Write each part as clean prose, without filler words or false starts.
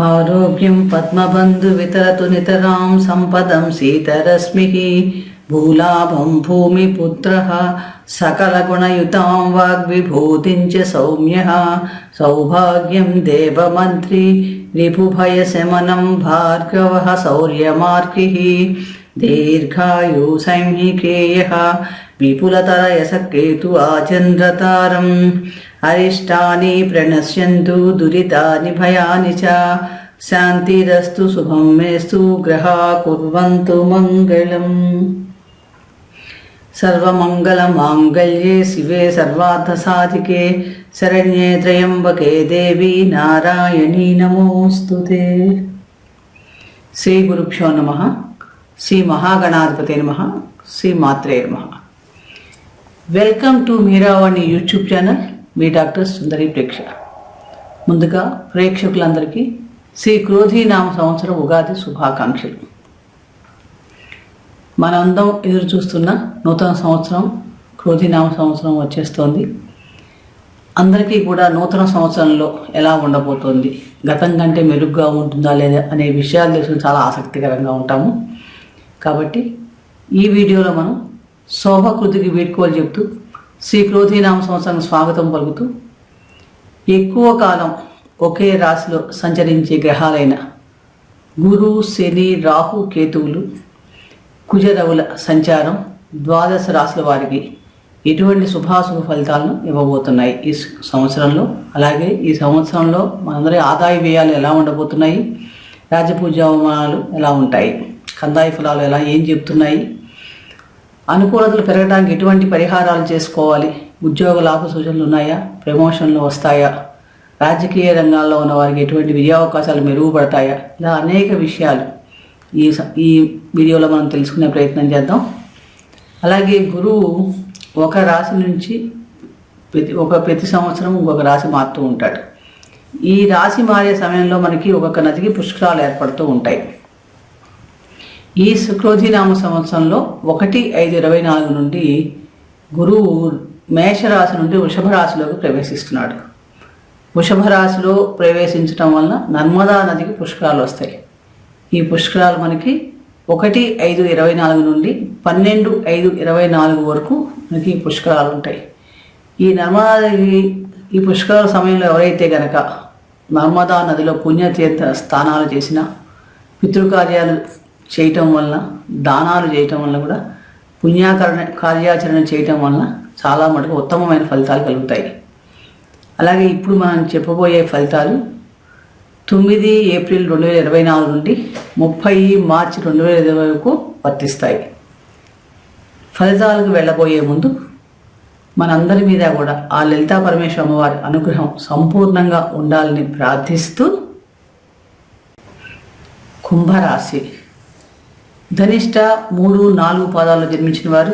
ఆరోగ్యం పద్మబంధు వితరతు నితరాం సంపదం శీతరశ్మిః భూలాభం భూమిపుత్రః సకలగుణయుతాం వాగ్విభూతిం చ సౌమ్యః సౌభాగ్యం దేవమంత్రి రిపుభయశమనం భార్గవః శౌర్యమార్కిః దీర్ఘాయు సంహికేయః విపులతరయసకేతు ఆచంద్రతారం అరిష్టాని ప్రణశ్యంతు దురితాని భయాని చ శాంతిరస్తు శుభం మేస్తు గ్రహా కుర్వంతు మంగళం. సర్వమంగళమాంగళ్యే శివే సర్వార్థసాధికే శరణ్యే త్రయంబకే దేవి నారాయణీ నమోస్తుతే. శ్రీ గురుభ్యో నమః. శ్రీ మహాగణాధిపతే నమః. శ్రీ మాత్రే నమః. Welcome to Meeravani YouTube channel. మీ డాక్టర్ సుందరి ప్రేక్ష. ముందుగా ప్రేక్షకులందరికీ శ్రీ క్రోధీనామ సంవత్సరం ఉగాది శుభాకాంక్షలు. మనందరం ఎదురు చూస్తున్న నూతన సంవత్సరం క్రోధీనామ సంవత్సరం వచ్చేస్తోంది. అందరికీ కూడా నూతన సంవత్సరంలో ఎలా ఉండబోతోంది, గతం కంటే మెరుగ్గా ఉంటుందా లేదా అనే విషయాలు తెలుసుకుని చాలా ఆసక్తికరంగా ఉంటాము. కాబట్టి ఈ వీడియోలో మనం శోభకృతికి వీడ్కోలు చెప్తూ శ్రీ క్రోధీనామ సంవత్సరానికి స్వాగతం పలుకుతూ ఎక్కువ కాలం ఒకే రాశిలో సంచరించే గ్రహాలైన గురు, శని, రాహు, కేతువులు, కుజరవుల సంచారం ద్వాదశ రాశుల వారికి ఎటువంటి శుభాశుభ ఫలితాలను ఇవ్వబోతున్నాయి ఈ సంవత్సరంలో. అలాగే ఈ సంవత్సరంలో మనందరి ఆదాయ వ్యయాలు ఎలా ఉండబోతున్నాయి, రాజపూజ అవమానాలు ఎలా ఉంటాయి, కందాయ ఫలాలు ఏం చెప్తున్నాయి, అనుకూలతలు పెరగడానికి ఎటువంటి పరిహారాలు చేసుకోవాలి, ఉద్యోగ లాభ సూచనలు ఉన్నాయా, ప్రమోషన్లు వస్తాయా, రాజకీయ రంగాల్లో ఉన్న వారికి ఎటువంటి విజయావకాశాలు మెరుగుపడతాయా, ఇలా అనేక విషయాలు ఈ వీడియోలో మనం తెలుసుకునే ప్రయత్నం చేద్దాం. అలాగే గురువు ఒక రాశి నుంచి ప్రతి సంవత్సరం ఇంకొక రాశి మారుతూ ఉంటాడు. ఈ రాశి మారే సమయంలో మనకి ఒక్కొక్క నదికి పుష్కరాలు ఏర్పడుతూ ఉంటాయి. ఈ క్రోధీనామ సంవత్సరంలో 1/5/24 నుండి గురువు మేషరాశి నుండి వృషభ రాశిలోకి ప్రవేశిస్తున్నాడు. వృషభ రాశిలో ప్రవేశించడం వలన నర్మదా నదికి పుష్కరాలు వస్తాయి. ఈ పుష్కరాలు మనకి 1/5/24 నుండి 12/5/24 వరకు మనకి పుష్కరాలు ఉంటాయి. ఈ నర్మదా నది ఈ పుష్కరాల సమయంలో ఎవరైతే గనక నర్మదా నదిలో పుణ్యతీర్థ స్నానాలు చేసినా, పితృకార్యాలు చేయటం వలన, దానాలు చేయటం వలన కూడా కార్యాచరణ చేయటం వలన చాలా మటుకు ఉత్తమమైన ఫలితాలు కలుగుతాయి. అలాగే ఇప్పుడు మనం చెప్పబోయే ఫలితాలు 9 ఏప్రిల్ 2024 నుండి 30 మార్చి 2020 వరకు వర్తిస్తాయి. ఫలితాలకు వెళ్ళబోయే ముందు మనందరి మీద కూడా ఆ లలితా పరమేశ్వర అమ్మవారి అనుగ్రహం సంపూర్ణంగా ఉండాలని ప్రార్థిస్తూ, కుంభరాశి ధనిష్ట 3, 4 పాదాల్లో జన్మించిన వారు,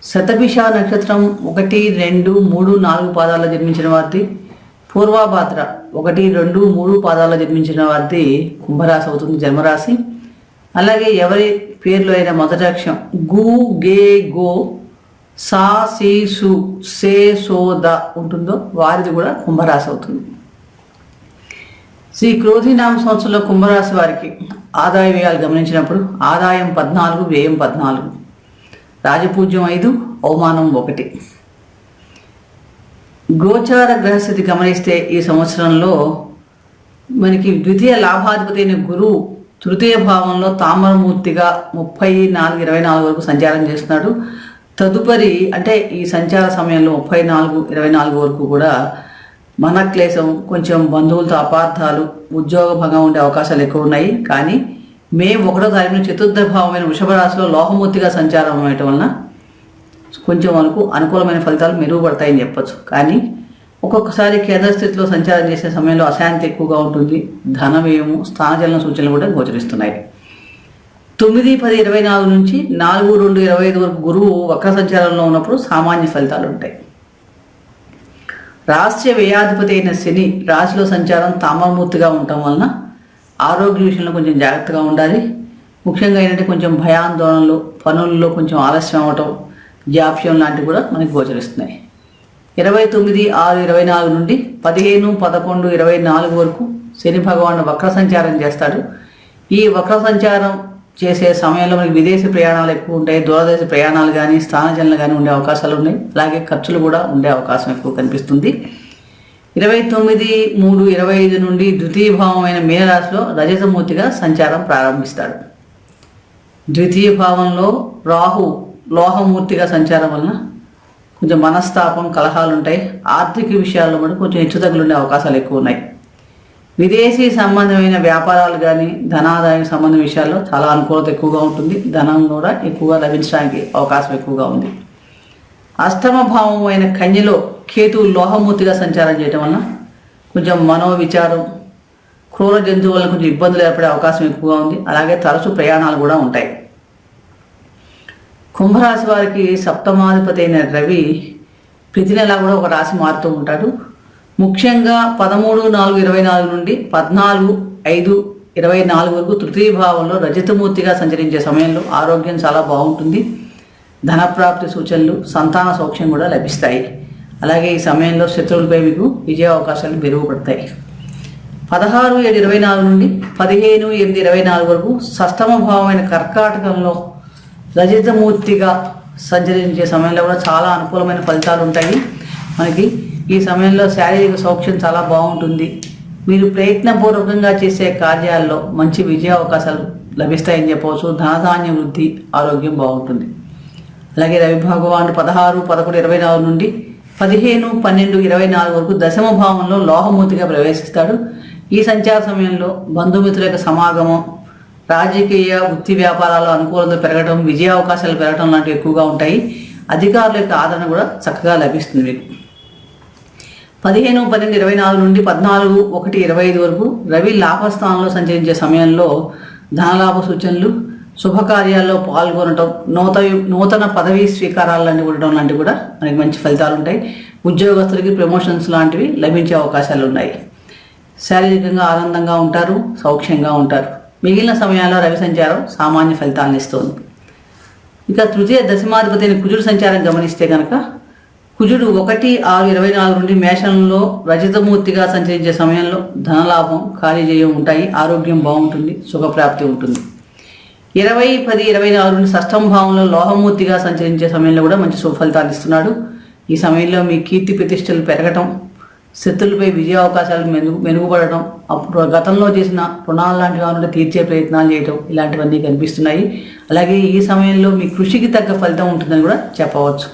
శతభిష నక్షత్రం 1, 2, 3, 4 పాదాల్లో జన్మించిన వారిది, పూర్వభాద్ర 1, 2, 3 పాదాల్లో జన్మించిన వారిది కుంభరాశి అవుతుంది జన్మరాశి. అలాగే ఎవరి పేర్లు అయిన మొదటి అక్షరం గు, గే, గో, సా, సి, సు, సే, సో, ద ఉంటుందో వారిది కూడా కుంభరాశి అవుతుంది. శ్రీ క్రోధీనామ సంవత్సరంలో కుంభరాశి వారికి ఆదాయ వ్యయాలు గమనించినప్పుడు ఆదాయం 14, వ్యయం 14, రాజపూజ్యం 5, అవమానం 1. గోచార గ్రహస్థితి గమనిస్తే ఈ సంవత్సరంలో మనకి ద్వితీయ లాభాధిపతి అయిన గురువు తృతీయ భావంలో తామరమూర్తిగా 30/4/24 వరకు సంచారం చేస్తున్నాడు. తదుపరి అంటే ఈ సంచార సమయంలో 34/24 వరకు కూడా మనక్లేశం, కొంచెం బంధువులతో అపార్థాలు, ఉద్యోగ భంగం ఉండే అవకాశాలు ఎక్కువ ఉన్నాయి. కానీ మే 1వ తారీఖున చతుర్థ భావమైన వృషభ రాశిలో లోహమూర్తిగా సంచారం అవ్వటం వలన కొంచెం మనకు అనుకూలమైన ఫలితాలు మెరుగుపడతాయని చెప్పచ్చు. కానీ ఒక్కొక్కసారి కేంద్ర స్థితిలో సంచారం చేసే సమయంలో అశాంతి ఎక్కువగా ఉంటుంది. ధన వ్యయము, స్థానచలన సూచనలు కూడా గోచరిస్తున్నాయి. 9/10/24 నుంచి 4/2/25 వరకు గురువు వక్ర సంచారంలో ఉన్నప్పుడు సామాన్య ఫలితాలు ఉంటాయి. రాష్ట్రీయ వ్యయాధిపతి అయిన శని రాశిలో సంచారం తామరమూర్తిగా ఉండటం వలన ఆరోగ్య విషయంలో కొంచెం జాగ్రత్తగా ఉండాలి. ముఖ్యంగా ఏంటంటే కొంచెం భయాందోళనలు, పనుల్లో కొంచెం ఆలస్యం అవ్వటం, జాప్యం లాంటివి కూడా మనకి గోచరిస్తున్నాయి. 29/6/24 నుండి 15/11/24 వరకు శని భగవానుడు వక్ర సంచారం చేస్తాడు. ఈ వక్ర సంచారం చేసే సమయంలో మనకి విదేశీ ప్రయాణాలు ఎక్కువ ఉంటాయి. దూరదేశ ప్రయాణాలు కానీ స్థానచలన కానీ ఉండే అవకాశాలు ఉన్నాయి. అలాగే ఖర్చులు కూడా ఉండే అవకాశం ఎక్కువ కనిపిస్తుంది. 29/3/25 నుండి ద్వితీయ భావమైన మీనరాశిలో రజతమూర్తిగా సంచారం ప్రారంభిస్తాడు. ద్వితీయ భావంలో రాహు లోహమూర్తిగా సంచారం వలన కొంచెం మనస్తాపం, కలహాలు ఉంటాయి. ఆర్థిక విషయాల్లో కూడా కొంచెం హెచ్చుతగ్గులు ఉండే అవకాశాలు ఎక్కువ ఉన్నాయి. విదేశీ సంబంధమైన వ్యాపారాలు కానీ ధనాదాయం సంబంధ విషయాల్లో చాలా అనుకూలత ఎక్కువగా ఉంటుంది. ధనం కూడా ఎక్కువగా లభించడానికి అవకాశం ఎక్కువగా ఉంది. అష్టమ భావం అయిన కన్యలో కేతువు లోహమూర్తిగా సంచారం చేయడం వలన కొంచెం మనోవిచారం, క్రూర జంతువుల వలన కొంచెం ఇబ్బందులు ఏర్పడే అవకాశం ఎక్కువగా ఉంది. అలాగే తరచు ప్రయాణాలు కూడా ఉంటాయి. కుంభరాశి వారికి సప్తమాధిపతి అయిన రవి ప్రతి నెల కూడా ఒక రాశి మారుతూ ఉంటాడు. ముఖ్యంగా 13/4/24 నుండి 14/5/24 వరకు తృతీయ భావంలో రజతమూర్తిగా సంచరించే సమయంలో ఆరోగ్యం చాలా బాగుంటుంది. ధనప్రాప్తి సూచనలు, సంతాన సౌఖ్యం కూడా లభిస్తాయి. అలాగే ఈ సమయంలో శత్రువులపై మీకు విజయ అవకాశాలు మెరుగుపడతాయి. 16/7/24 నుండి 15/8/24 వరకు షష్టమ భావమైన కర్కాటకంలో రజతమూర్తిగా సంచరించే సమయంలో కూడా చాలా అనుకూలమైన ఫలితాలు ఉంటాయి. మనకి ఈ సమయంలో శారీరక సౌఖ్యం చాలా బాగుంటుంది. మీరు ప్రయత్నపూర్వకంగా చేసే కార్యాల్లో మంచి విజయ అవకాశాలు లభిస్తాయని చెప్పవచ్చు. ధనధాన్య వృద్ధి, ఆరోగ్యం బాగుంటుంది. అలాగే రవి భగవానుడు 16/11/24 నుండి 15/12/24 వరకు దశమ భావంలో లోహమూర్తిగా ప్రవేశిస్తాడు. ఈ సంచార సమయంలో బంధుమిత్రుల యొక్క సమాగమం, రాజకీయ వృత్తి వ్యాపారాల్లో అనుకూలత పెరగడం, విజయ అవకాశాలు పెరగడం లాంటివి ఎక్కువగా ఉంటాయి. అధికారుల యొక్క ఆదరణ కూడా చక్కగా లభిస్తుంది మీకు. 15/12/24 నుండి 14/1/25 వరకు రవి లాభస్థానంలో సంచరించే సమయంలో ధనలాభ సూచనలు, శుభకార్యాల్లో పాల్గొనడం, నూతన పదవీ స్వీకారాలన్నీ ఉండడం లాంటివి కూడా మనకి మంచి ఫలితాలు ఉంటాయి. ఉద్యోగస్తులకి ప్రమోషన్స్ లాంటివి లభించే అవకాశాలు ఉన్నాయి. శారీరకంగా ఆనందంగా ఉంటారు, సౌఖ్యంగా ఉంటారు. మిగిలిన సమయాల్లో రవి సంచారం సామాన్య ఫలితాలను ఇస్తుంది. ఇక తృతీయ దశమాధిపతి అయిన కుజుడు సంచారం గమనిస్తే కనుక కుజుడు 1/6/24 నుండి మేషంలో రజతమూర్తిగా సంచరించే సమయంలో ధనలాభం, కార్యజయం ఉంటాయి. ఆరోగ్యం బాగుంటుంది, సుఖప్రాప్తి ఉంటుంది. 20/10/24 నుండి షష్టమ భావంలో లోహమూర్తిగా సంచరించే సమయంలో కూడా మంచి శుభ ఫలితాలు ఇస్తున్నాడు. ఈ సమయంలో మీ కీర్తి ప్రతిష్టలు పెరగటం, శత్రులపై విజయ అవకాశాలు మెరుగుపడటం, అప్పుడు గతంలో చేసిన రుణాలు లాంటివి కాకుండా తీర్చే ప్రయత్నాలు చేయటం, ఇలాంటివన్నీ కనిపిస్తున్నాయి. అలాగే ఈ సమయంలో మీ కృషికి తగ్గ ఫలితం ఉంటుందని కూడా చెప్పవచ్చు.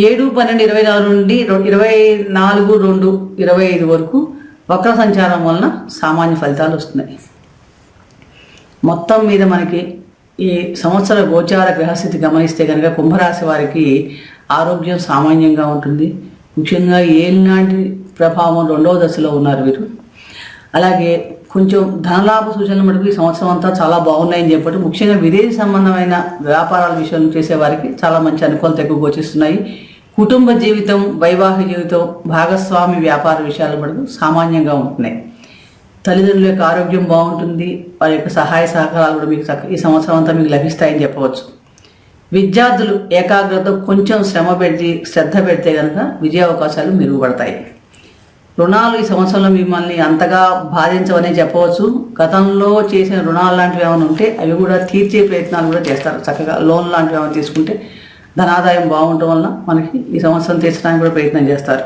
7/12/24 నుండి 24/2/25 వరకు వక్ర సంచారం వలన సామాన్య ఫలితాలు వస్తున్నాయి. మొత్తం మీద మనకి ఈ సంవత్సర గోచార గ్రహస్థితి గమనిస్తే కనుక కుంభరాశి వారికి ఆరోగ్యం సామాన్యంగా ఉంటుంది. ముఖ్యంగా ఏలినాటి ప్రభావం 2వ దశలో ఉన్నారు వీరు. అలాగే కొంచెం ధనలాభ సూచనలు మటుకు ఈ సంవత్సరం అంతా చాలా బాగున్నాయని చెప్పి ముఖ్యంగా విదేశీ సంబంధమైన వ్యాపారాల విషయం చేసేవారికి చాలా మంచి అనుకూలత ఎక్కువ గోచిస్తున్నాయి. కుటుంబ జీవితం, వైవాహిక జీవితం, భాగస్వామి వ్యాపార విషయాలు మటుకు సామాన్యంగా ఉంటున్నాయి. తల్లిదండ్రుల యొక్క ఆరోగ్యం బాగుంటుంది. వారి యొక్క సహాయ సహకారాలు కూడా మీకు ఈ సంవత్సరం అంతా మీకు లభిస్తాయని చెప్పవచ్చు. విద్యార్థులు ఏకాగ్రత కొంచెం శ్రద్ధ పెడితే కనుక విజయ అవకాశాలు మెరుగుపడతాయి. రుణాలు ఈ సంవత్సరంలో మిమ్మల్ని అంతగా బాధించవనే చెప్పవచ్చు. గతంలో చేసిన రుణాలు లాంటివి ఏమైనా ఉంటే అవి కూడా తీర్చే ప్రయత్నాలు కూడా చేస్తారు. చక్కగా లోన్ లాంటివి ఏమైనా తీసుకుంటే ధనాదాయం బాగుండటం వల్ల మనకి ఈ సంవత్సరం తీర్చడానికి కూడా ప్రయత్నం చేస్తారు.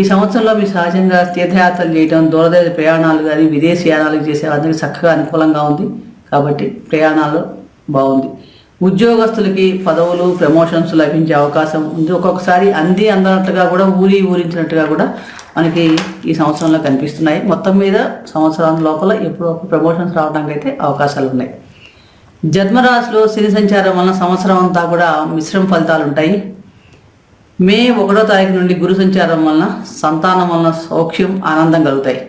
ఈ సంవత్సరంలో మీరు సహజంగా తీర్థయాత్రలు చేయడం, దూరదేశ ప్రయాణాలు కానీ విదేశీ యానాలకు చేసే అందరికీ చక్కగా అనుకూలంగా ఉంది. కాబట్టి ప్రయాణాలు బాగుంది. ఉద్యోగస్తులకి పదవులు, ప్రమోషన్స్ లభించే అవకాశం ఉంది. ఒక్కొక్కసారి అందనట్లుగా కూడా ఊరించినట్టుగా కూడా మనకి ఈ సంవత్సరంలో కనిపిస్తున్నాయి. మొత్తం మీద సంవత్సరం లోపల ఎప్పుడో ప్రమోషన్స్ రావడానికి అయితే అవకాశాలు ఉన్నాయి. జన్మరాశిలో శని సంచారం వలన సంవత్సరం అంతా కూడా మిశ్రమ ఫలితాలు ఉంటాయి. మే 1వ తారీఖు నుండి గురు సంచారం వలన సంతానం వలన సౌఖ్యం, ఆనందం కలుగుతాయి.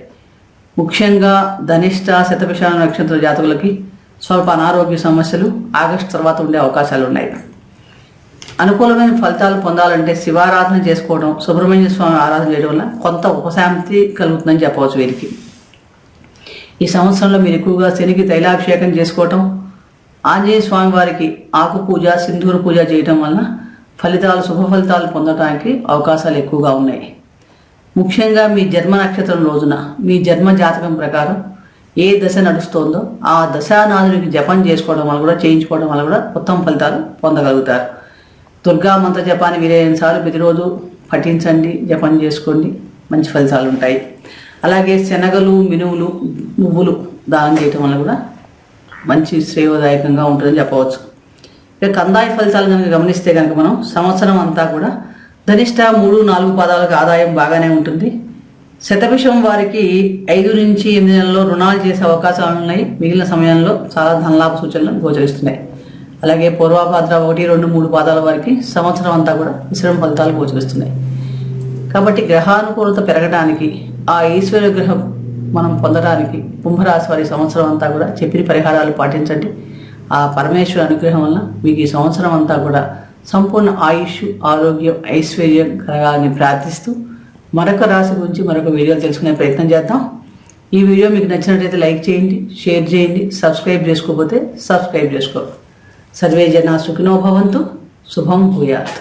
ముఖ్యంగా ధనిష్ట, శతభిష నక్షత్ర జాతకులకి స్వల్ప అనారోగ్య సమస్యలు ఆగస్టు తర్వాత ఉండే అవకాశాలు ఉన్నాయి. అనుకూలమైన ఫలితాలు పొందాలంటే శివారాధన చేసుకోవడం, సుబ్రహ్మణ్య స్వామి ఆరాధన చేయడం వల్ల కొంత ఉపశాంతి కలుగుతుందని చెప్పవచ్చు వీరికి. ఈ సంవత్సరంలో మీరు ఎక్కువగా శనికి తైలాభిషేకం చేసుకోవటం, ఆంజనేయ స్వామి వారికి ఆకు పూజ, సింధూర పూజ చేయడం వల్ల శుభ ఫలితాలు పొందడానికి అవకాశాలు ఎక్కువగా ఉన్నాయి. ముఖ్యంగా మీ జన్మ నక్షత్రం రోజున మీ జన్మ జాతకం ప్రకారం ఏ దశ నడుస్తోందో ఆ దశానాథుడికి జపం చేసుకోవడం వల్ల కూడా చేయించుకోవడం వల్ల కూడా ఉత్తమ ఫలితాలు పొందగలుగుతారు. దుర్గా మంత్ర జపాన్ని వీలైన సార్లు ప్రతిరోజు పఠించండి, జపం చేసుకోండి, మంచి ఫలితాలు ఉంటాయి. అలాగే శనగలు, మినువులు, నువ్వులు దానం చేయటం వల్ల కూడా మంచి శ్రేయోదాయకంగా ఉంటుందని చెప్పవచ్చు. ఇక కందాయ ఫలితాలు కనుక గమనిస్తే కనుక మనం సంవత్సరం అంతా కూడా ధనిష్ట 3-4 పాదాలకు ఆదాయం బాగానే ఉంటుంది. శతభిషం వారికి 5 నుంచి 8 నెలల్లో రుణాలు చేసే అవకాశాలు ఉన్నాయి. మిగిలిన సమయంలో చాలా ధనలాభ సూచనలు గోచరిస్తున్నాయి. అలాగే పూర్వభాద్ర 1, 2, 3 పాదాల వారికి సంవత్సరం అంతా కూడా మిశ్రమ ఫలితాలు గోచరిస్తున్నాయి. కాబట్టి గ్రహానుకూలత పెరగడానికి, ఆ ఈశ్వర గ్రహం మనం పొందడానికి కుంభరాశి వారి సంవత్సరం అంతా కూడా చెప్పిన పరిహారాలు పాటించండి. ఆ పరమేశ్వర అనుగ్రహం వల్ల మీకు ఈ సంవత్సరం అంతా కూడా సంపూర్ణ ఆయుష్, ఆరోగ్యం, ఐశ్వర్యం కలగాలని ప్రార్థిస్తూ మరొక రాశి గురించి మరొక వీడియోలు తెలుసుకునే ప్రయత్నం చేద్దాం. ఈ వీడియో మీకు నచ్చినట్లయితే లైక్ చేయండి, షేర్ చేయండి, సబ్స్క్రైబ్ చేసుకోకపోతే సబ్స్క్రైబ్ చేసుకో. సర్వే జనా సుఖినో భవంతు. శుభం భూయాత్.